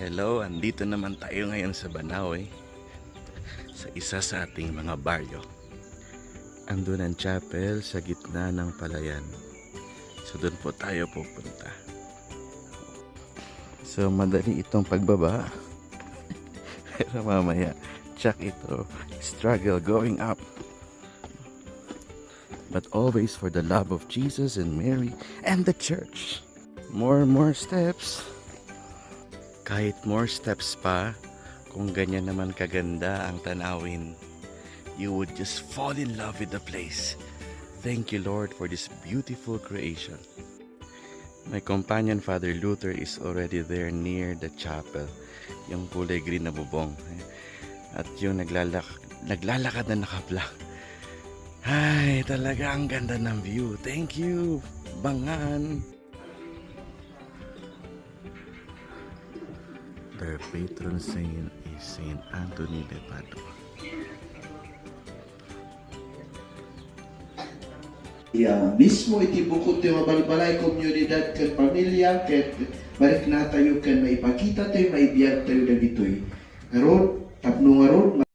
Hello, andito naman tayo ngayon sa Banawe, sa isa sa ating mga baryo. Andun ang chapel sa gitna ng palayan. So doon po tayo pupunta. So madali itong pagbaba. Pero mamaya, check ito. Struggle going up. But always for the love of Jesus and Mary and the church. More steps. Kahit more steps pa, kung ganyan naman kaganda ang tanawin, you would just fall in love with the place. Thank you, Lord, for this beautiful creation. My companion, Father Luther, is already there near the chapel. Yung kulay green na bubong. At yung naglalakad na nakablock. Ay, talaga ang ganda ng view. Thank you, Bangan. Their patron saint is Saint Anthony de Padua. Mismo iti bukod ti mabalbalay komunidad ken pamilya ken balik na tayo ken maipakita tayo maibiyag tayo dagitoy. Karon tapno nga ron